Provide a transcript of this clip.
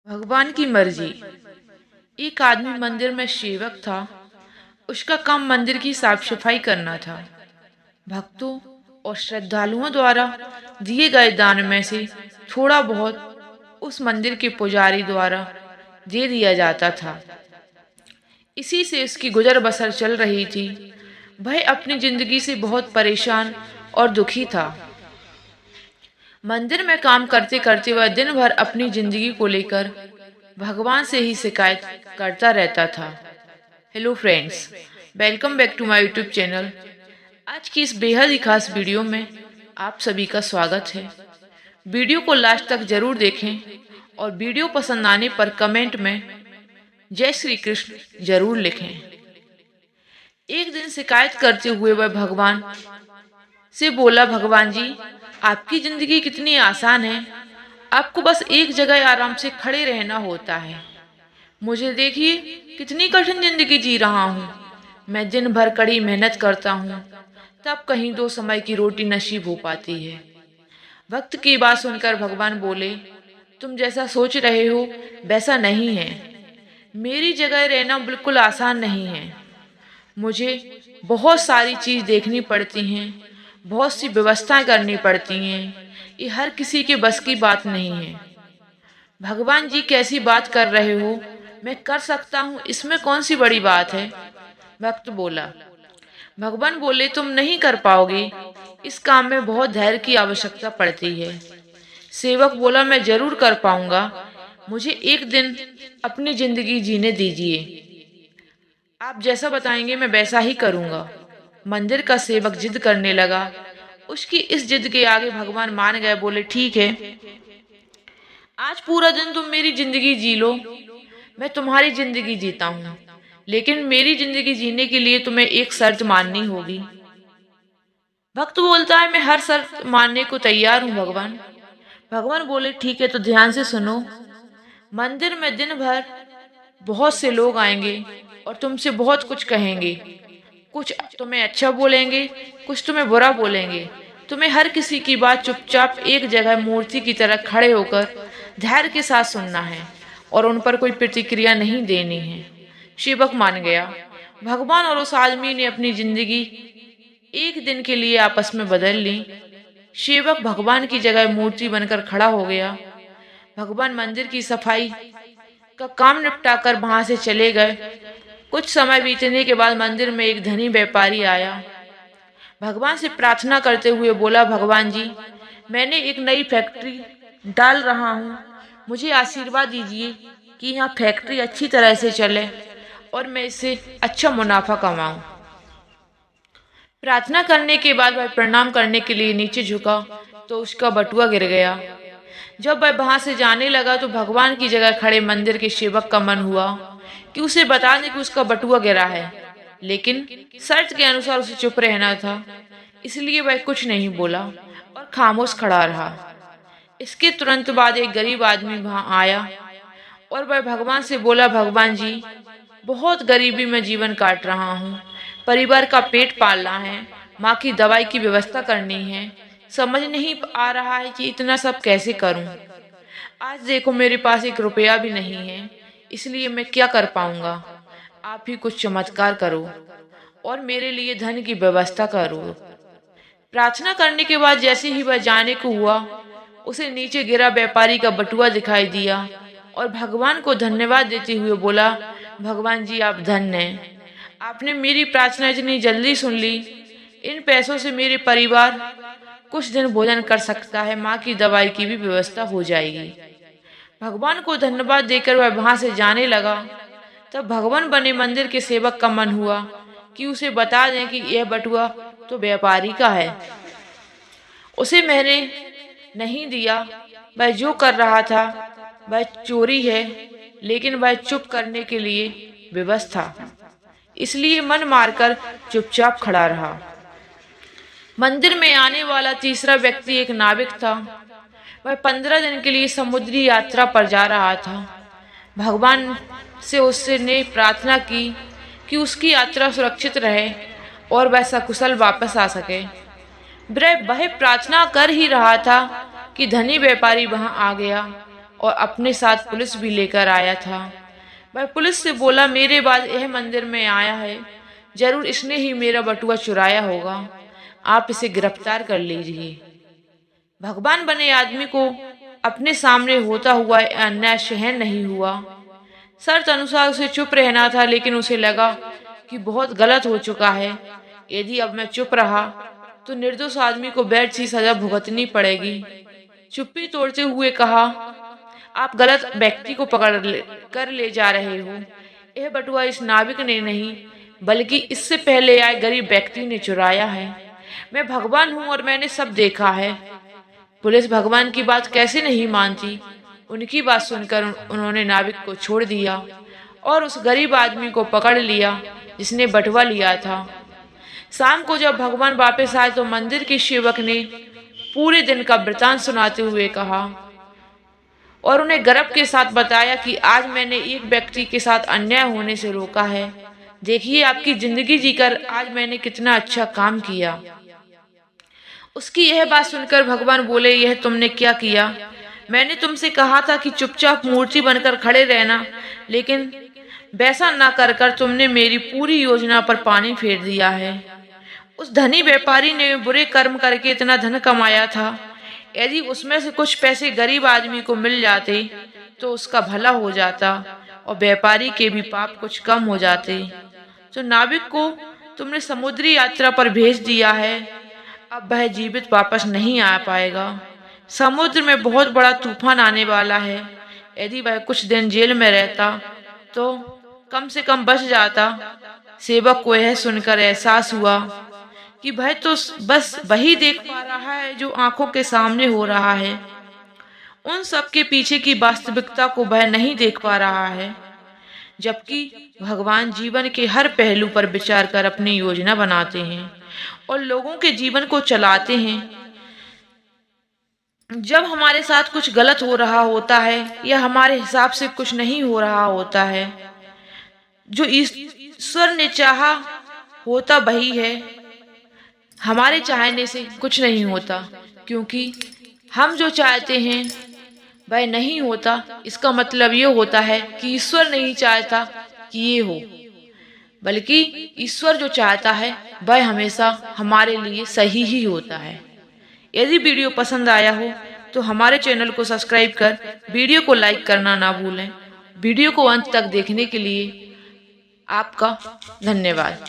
भगवान की मर्जी। एक आदमी मंदिर में सेवक था। उसका काम मंदिर की साफ सफाई करना था। भक्तों और श्रद्धालुओं द्वारा दिए गए दान में से थोड़ा बहुत उस मंदिर के पुजारी द्वारा दे दिया जाता था। इसी से उसकी गुजर बसर चल रही थी। वह अपनी जिंदगी से बहुत परेशान और दुखी था। मंदिर में काम करते करते वह दिन भर अपनी जिंदगी को लेकर भगवान से ही शिकायत करता रहता था। Hello friends, welcome back to my YouTube channel. आज की इस बेहद ही खास वीडियो में आप सभी का स्वागत है। वीडियो को लास्ट तक जरूर देखें और वीडियो पसंद आने पर कमेंट में जय श्री कृष्ण जरूर लिखें। एक दिन शिकायत करते हुए वह भगवान से बोला, भगवान जी, आपकी जिंदगी कितनी आसान है। आपको बस एक जगह आराम से खड़े रहना होता है। मुझे देखिए कितनी कठिन जिंदगी जी रहा हूँ। मैं दिन भर कड़ी मेहनत करता हूँ, तब कहीं दो समय की रोटी नसीब हो पाती है। भक्त की बात सुनकर भगवान बोले, तुम जैसा सोच रहे हो वैसा नहीं है। मेरी जगह रहना बिल्कुल आसान नहीं है। मुझे बहुत सारी चीज देखनी पड़ती हैं, बहुत सी व्यवस्थाएं करनी पड़ती हैं। ये हर किसी के बस की बात नहीं है। भगवान जी, कैसी बात कर रहे हो? मैं कर सकता हूँ, इसमें कौन सी बड़ी बात है? भक्त बोला। भगवान बोले, तुम नहीं कर पाओगे। इस काम में बहुत धैर्य की आवश्यकता पड़ती है। सेवक बोला, मैं जरूर कर पाऊंगा। मुझे एक दिन अपनी जिंदगी जीने दीजिए। आप जैसा बताएंगे मैं वैसा ही करूंगा। मंदिर का सेवक जिद करने लगा। उसकी इस जिद के आगे भगवान मान गए। बोले, ठीक है, आज पूरा दिन तुम मेरी जिंदगी जी लो। मैं तुम्हारी जिंदगी जीता हूँ, लेकिन मेरी जिंदगी जीने के लिए तुम्हें एक शर्त माननी होगी। भक्त बोलता है, मैं हर शर्त मानने को तैयार हूँ भगवान। भगवान बोले, ठीक है, तो ध्यान से सुनो। मंदिर में दिन भर बहुत से लोग आएंगे और तुमसे बहुत कुछ कहेंगे। कुछ तुम्हें अच्छा बोलेंगे, कुछ तुम्हें बुरा बोलेंगे। तुम्हें हर किसी की बात चुपचाप एक जगह मूर्ति की तरह खड़े होकर धैर्य के साथ सुनना है और उन पर कोई प्रतिक्रिया नहीं देनी है। सेवक मान गया। भगवान और उस आदमी ने अपनी जिंदगी एक दिन के लिए आपस में बदल ली। सेवक भगवान की जगह मूर्ति बनकर खड़ा हो गया। भगवान मंदिर की सफाई का काम निपटाकर वहां से चले गए। कुछ समय बीतने के बाद मंदिर में एक धनी व्यापारी आया। भगवान से प्रार्थना करते हुए बोला, भगवान जी, मैंने एक नई फैक्ट्री डाल रहा हूँ। मुझे आशीर्वाद दीजिए कि यहाँ फैक्ट्री अच्छी तरह से चले और मैं इससे अच्छा मुनाफा कमाऊं। प्रार्थना करने के बाद वह प्रणाम करने के लिए नीचे झुका तो उसका बटुआ गिर गया। जब वह वहां से जाने लगा तो भगवान की जगह खड़े मंदिर के सेवक का मन हुआ कि उसे बता दें कि उसका बटुआ गिरा है, लेकिन शर्त के अनुसार उसे चुप रहना था। इसलिए वह कुछ नहीं बोला और खामोश खड़ा रहा। इसके तुरंत बाद एक गरीब आदमी वहां आया और वह भगवान से बोला, भगवान जी, बहुत गरीबी में जीवन काट रहा हूँ। परिवार का पेट पालना है, माँ की दवाई की व्यवस्था करनी है। समझ नहीं आ रहा है कि इतना सब कैसे करूं। आज देखो मेरे पास एक रुपया भी नहीं है, इसलिए मैं क्या कर पाऊंगा। आप ही कुछ चमत्कार करो और मेरे लिए धन की व्यवस्था करो। प्रार्थना करने के बाद जैसे ही वह जाने को हुआ, उसे नीचे गिरा व्यापारी का बटुआ दिखाई दिया और भगवान को धन्यवाद देते हुए बोला, भगवान जी, आप धन्य हैं। आपने मेरी प्रार्थना इतनी जल्दी सुन ली। इन पैसों से मेरे परिवार कुछ दिन भोजन कर सकता है, माँ की दवाई की भी व्यवस्था हो जाएगी। भगवान को धन्यवाद देकर वह वहां से जाने लगा। तब भगवान बने मंदिर के सेवक का मन हुआ कि उसे बता दें कि यह बटुआ तो व्यापारी का है, उसे मैंने नहीं दिया। वह जो कर रहा था वह चोरी है, लेकिन वह चुप करने के लिए विवश था, इसलिए मन मारकर चुपचाप खड़ा रहा। मंदिर में आने वाला तीसरा व्यक्ति एक नाविक था। वह 15 दिन के लिए समुद्री यात्रा पर जा रहा था। भगवान से उसने प्रार्थना की कि उसकी यात्रा सुरक्षित रहे और वह सकुशल वापस आ सके। वह प्रार्थना कर ही रहा था कि धनी व्यापारी वहां आ गया और अपने साथ पुलिस भी लेकर आया था। वह पुलिस से बोला, मेरे बाद यह मंदिर में आया है, जरूर इसने ही मेरा बटुआ चुराया होगा, आप इसे गिरफ्तार कर लीजिए। भगवान बने आदमी को अपने सामने होता हुआ अन्याय सहन नहीं हुआ। शर्त अनुसार उसे चुप रहना था, लेकिन उसे लगा कि बहुत गलत हो चुका है। यदि अब मैं चुप रहा तो निर्दोष आदमी को बेड सी सजा भुगतनी पड़ेगी। चुप्पी तोड़ते हुए कहा, आप गलत व्यक्ति को कर ले जा रहे हो। यह बटुआ इस नाविक ने नहीं, बल्कि इससे पहले आए गरीब व्यक्ति ने चुराया है। मैं भगवान हूँ और मैंने सब देखा है। पुलिस भगवान की बात कैसे नहीं मानती। उनकी बात सुनकर उन्होंने नाविक को छोड़ दिया और उस गरीब आदमी को पकड़ लिया जिसने बटुआ लिया था। शाम को जब भगवान वापस आए तो मंदिर के सेवक ने पूरे दिन का वृतांत सुनाते हुए कहा और उन्हें गर्व के साथ बताया कि आज मैंने एक व्यक्ति के साथ अन्याय होने से रोका है। देखिए, आपकी जिंदगी जीकर आज मैंने कितना अच्छा काम किया। उसकी यह बात सुनकर भगवान बोले, यह तुमने क्या किया? मैंने तुमसे कहा था कि चुपचाप मूर्ति बनकर खड़े रहना, लेकिन वैसा ना कर तुमने मेरी पूरी योजना पर पानी फेर दिया है। उस धनी व्यापारी ने बुरे कर्म करके इतना धन कमाया था। यदि उसमें से कुछ पैसे गरीब आदमी को मिल जाते तो उसका भला हो जाता और व्यापारी के भी पाप कुछ कम हो जाते। तो नाविक को तुमने समुद्री यात्रा पर भेज दिया है, अब वह जीवित वापस नहीं आ पाएगा। समुद्र में बहुत बड़ा तूफान आने वाला है। यदि वह कुछ दिन जेल में रहता तो कम से कम बच जाता। सेवक को यह सुनकर एहसास हुआ कि वह तो बस वही देख पा रहा है जो आंखों के सामने हो रहा है। उन सब के पीछे की वास्तविकता को वह नहीं देख पा रहा है। जबकि भगवान जीवन के हर पहलू पर विचार कर अपनी योजना बनाते हैं और लोगों के जीवन को चलाते हैं। जब हमारे साथ कुछ गलत हो रहा होता है या हमारे हिसाब से कुछ नहीं हो रहा होता है, जो ईश्वर ने चाहा होता वही है। हमारे चाहने से कुछ नहीं होता, क्योंकि हम जो चाहते हैं वह नहीं होता। इसका मतलब ये होता है कि ईश्वर नहीं चाहता कि ये हो, बल्कि ईश्वर जो चाहता है वह हमेशा हमारे लिए सही ही होता है। यदि वीडियो पसंद आया हो तो हमारे चैनल को सब्सक्राइब कर वीडियो को लाइक करना ना भूलें। वीडियो को अंत तक देखने के लिए आपका धन्यवाद।